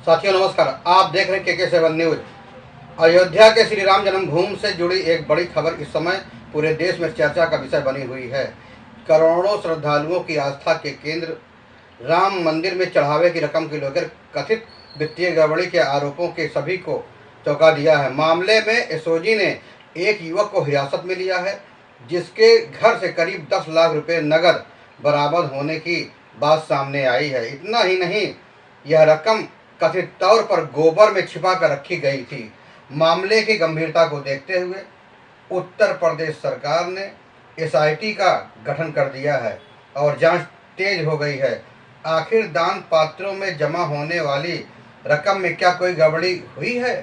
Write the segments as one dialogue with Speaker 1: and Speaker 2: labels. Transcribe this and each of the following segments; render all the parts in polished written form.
Speaker 1: साथियों नमस्कार। आप देख रहे हैं KK7 न्यूज। अयोध्या के श्री राम जन्मभूमि से जुड़ी एक बड़ी खबर इस समय पूरे देश में चर्चा का विषय बनी हुई है। करोड़ों श्रद्धालुओं की आस्था के केंद्र राम मंदिर में चढ़ावे की रकम को लेकर कथित वित्तीय गड़बड़ी के आरोपों के सभी को चौंका दिया है। मामले में एसओजी ने एक युवक को हिरासत में लिया है, जिसके घर से करीब 10 लाख रुपए नकद बरामद होने की बात सामने आई है। इतना ही नहीं, यह रकम कथित तौर पर गोबर में छिपा कर रखी गई थी। मामले की गंभीरता को देखते हुए उत्तर प्रदेश सरकार ने एसआईटी का गठन कर दिया है और जांच तेज हो गई है। आखिर दान पात्रों में जमा होने वाली रकम में क्या कोई गड़बड़ी हुई है?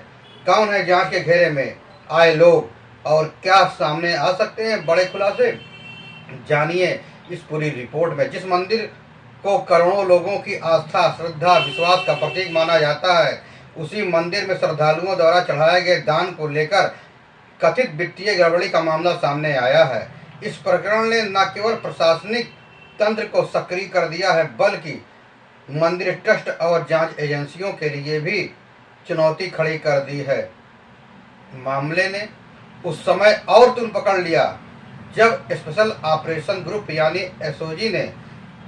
Speaker 1: कौन है जांच के घेरे में आए लोग और क्या सामने आ सकते हैं बड़े खुलासे? जानिए इस पूरी रिपोर्ट में। जिस मंदिर को करोड़ों लोगों की आस्था, श्रद्धा, विश्वास का प्रतीक माना जाता है, उसी मंदिर में श्रद्धालुओं द्वारा चढ़ाए गए दान को लेकर कथित वित्तीय गड़बड़ी का मामला सामने आया है। इस प्रकरण ने न केवल प्रशासनिक तंत्र को सक्रिय कर दिया है, बल्कि मंदिर ट्रस्ट और जांच एजेंसियों के लिए भी चुनौती खड़ी कर दी है। मामले ने उस समय और तुल पकड़ लिया जब स्पेशल ऑपरेशन ग्रुप यानी एसओजी ने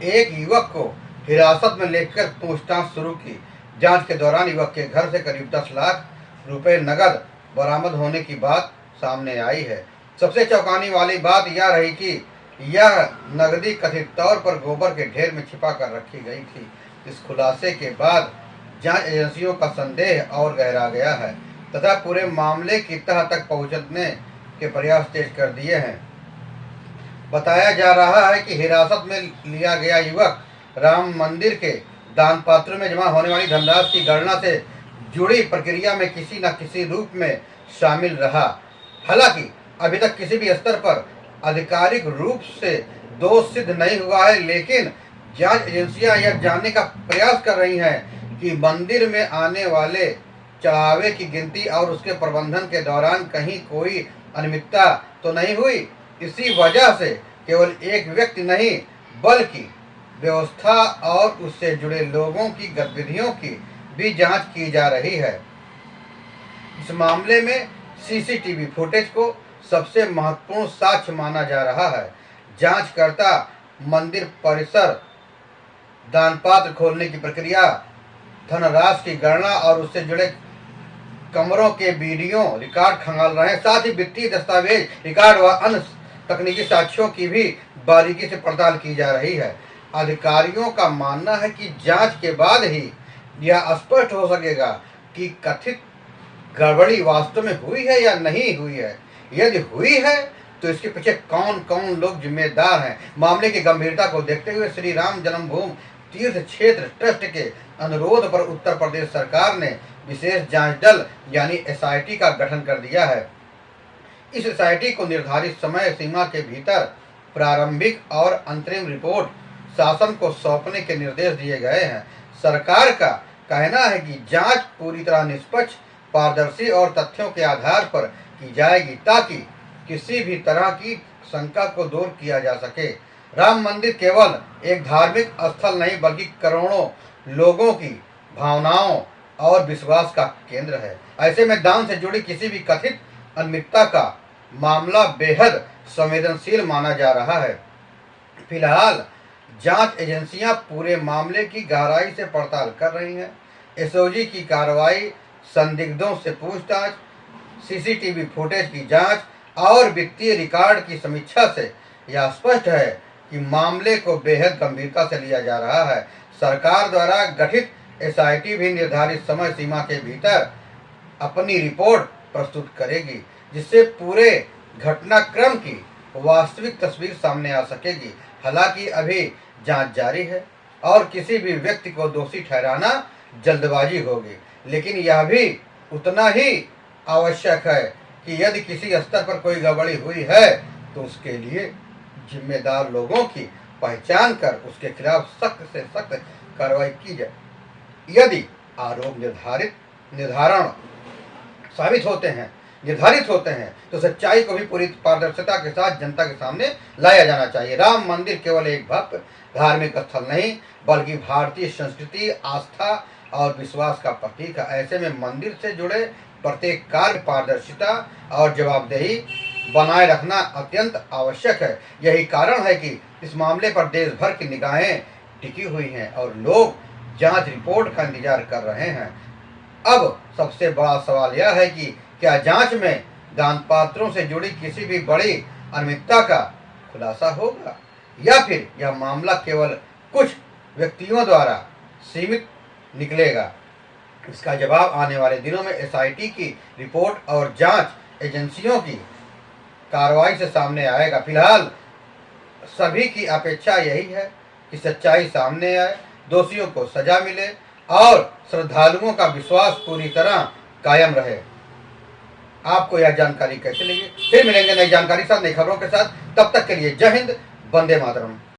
Speaker 1: एक युवक को हिरासत में लेकर पूछताछ शुरू की। जांच के दौरान युवक के घर से करीब 10 लाख रुपए नकद बरामद होने की बात सामने आई है। सबसे चौंकाने वाली बात यह रही कि यह नकदी कथित तौर पर गोबर के ढेर में छिपा कर रखी गई थी। इस खुलासे के बाद जांच एजेंसियों का संदेह और गहरा गया है तथा पूरे मामले की तह तक पहुंचने के प्रयास तेज कर दिए हैं। बताया जा रहा है कि हिरासत में लिया गया युवक राम मंदिर के दान पात्रों में जमा होने वाली धनराशि की गणना से जुड़ी प्रक्रिया में किसी न किसी रूप में शामिल रहा। हालांकि अभी तक किसी भी स्तर पर आधिकारिक रूप से दोष सिद्ध नहीं हुआ है, लेकिन जांच एजेंसियां यह जानने का प्रयास कर रही हैं कि मंदिर में आने वाले चढ़ावे की गिनती और उसके प्रबंधन के दौरान कहीं कोई अनियमितता तो नहीं हुई। इसी वजह से केवल एक व्यक्ति नहीं, बल्कि व्यवस्था और उससे जुड़े लोगों की गतिविधियों की भी जांच की जा रही है। इस मामले में सीसीटीवी फुटेज को सबसे महत्वपूर्ण साक्ष्य माना जा रहा है। जांचकर्ता मंदिर परिसर, दानपात्र खोलने की प्रक्रिया, धनराशि की गणना और उससे जुड़े कमरों के वीडियो रिकॉर्ड खंगाल रहे हैं। साथ ही वित्तीय दस्तावेज, रिकॉर्ड व अन्य तकनीकी साक्ष्यों की भी बारीकी से पड़ताल की जा रही है। अधिकारियों का मानना है कि जांच के बाद ही यह स्पष्ट हो सकेगा कि कथित गड़बड़ी वास्तव में हुई है या नहीं हुई है। यदि हुई है तो इसके पीछे कौन कौन लोग जिम्मेदार हैं। मामले की गंभीरता को देखते हुए श्री राम जन्मभूमि तीर्थ क्षेत्र ट्रस्ट के अनुरोध पर उत्तर प्रदेश सरकार ने विशेष जांच दल यानी एसआईटी का गठन कर दिया है। इस एसआईटी को निर्धारित समय सीमा के भीतर प्रारंभिक और अंतरिम रिपोर्ट शासन को सौंपने के निर्देश दिए गए हैं। सरकार का कहना है कि जांच पूरी तरह निष्पक्ष, पारदर्शी और तथ्यों के आधार पर की जाएगी ताकि किसी भी तरह की शंका को दूर किया जा सके। राम मंदिर केवल एक धार्मिक स्थल नहीं, बल्कि करोड़ों लोगों की भावनाओं और विश्वास का केंद्र है। ऐसे में दान से जुड़ी किसी भी कथित अनियमितता का मामला बेहद संवेदनशील माना जा रहा है। फिलहाल जांच एजेंसियां पूरे मामले की गहराई से पड़ताल कर रही हैं। एसओजी की कार्रवाई, संदिग्धों से पूछताछ, सीसीटीवी फुटेज की जांच और वित्तीय रिकॉर्ड की समीक्षा से यह स्पष्ट है कि मामले को बेहद गंभीरता से लिया जा रहा है। सरकार द्वारा गठित एसआईटी भी निर्धारित समय सीमा के भीतर अपनी रिपोर्ट प्रस्तुत करेगी, जिससे पूरे घटनाक्रम की वास्तविक तस्वीर सामने आ सकेगी। हालांकि अभी जांच जारी है और किसी भी व्यक्ति को दोषी ठहराना जल्दबाजी होगी, लेकिन यह भी उतना ही आवश्यक है कि यदि किसी स्तर पर कोई गड़बड़ी हुई है तो उसके लिए जिम्मेदार लोगों की पहचान कर उसके खिलाफ सख्त से सख्त कार्रवाई की जाए। यदि आरोप निर्धारण साबित निर्धारित होते हैं तो सच्चाई को भी पूरी पारदर्शिता के साथ जनता के सामने लाया जाना चाहिए। राम मंदिर केवल एक भव्य धार्मिक स्थल नहीं, बल्कि भारतीय संस्कृति, आस्था और विश्वास का प्रतीक है। ऐसे में मंदिर से जुड़े प्रत्येक कार्य पारदर्शिता और जवाबदेही बनाए रखना अत्यंत आवश्यक है। यही कारण है कि इस मामले पर देश भर की निगाहें टिकी हुई हैं और लोग जांच रिपोर्ट का इंतजार कर रहे हैं। अब सबसे बड़ा सवाल यह है कि क्या जांच में दान पात्रों से जुड़ी किसी भी बड़ी अनियमितता का खुलासा होगा या फिर यह मामला केवल कुछ व्यक्तियों द्वारा सीमित निकलेगा। इसका जवाब आने वाले दिनों में एसआईटी की रिपोर्ट और जांच एजेंसियों की कार्रवाई से सामने आएगा। फिलहाल सभी की अपेक्षा यही है कि सच्चाई सामने आए, दोषियों को सजा मिले और श्रद्धालुओं का विश्वास पूरी तरह कायम रहे। आपको यह जानकारी कैसे लगी? फिर मिलेंगे नई जानकारी साथ, नई खबरों के साथ। तब तक के लिए जय हिंद, वंदे मातरम।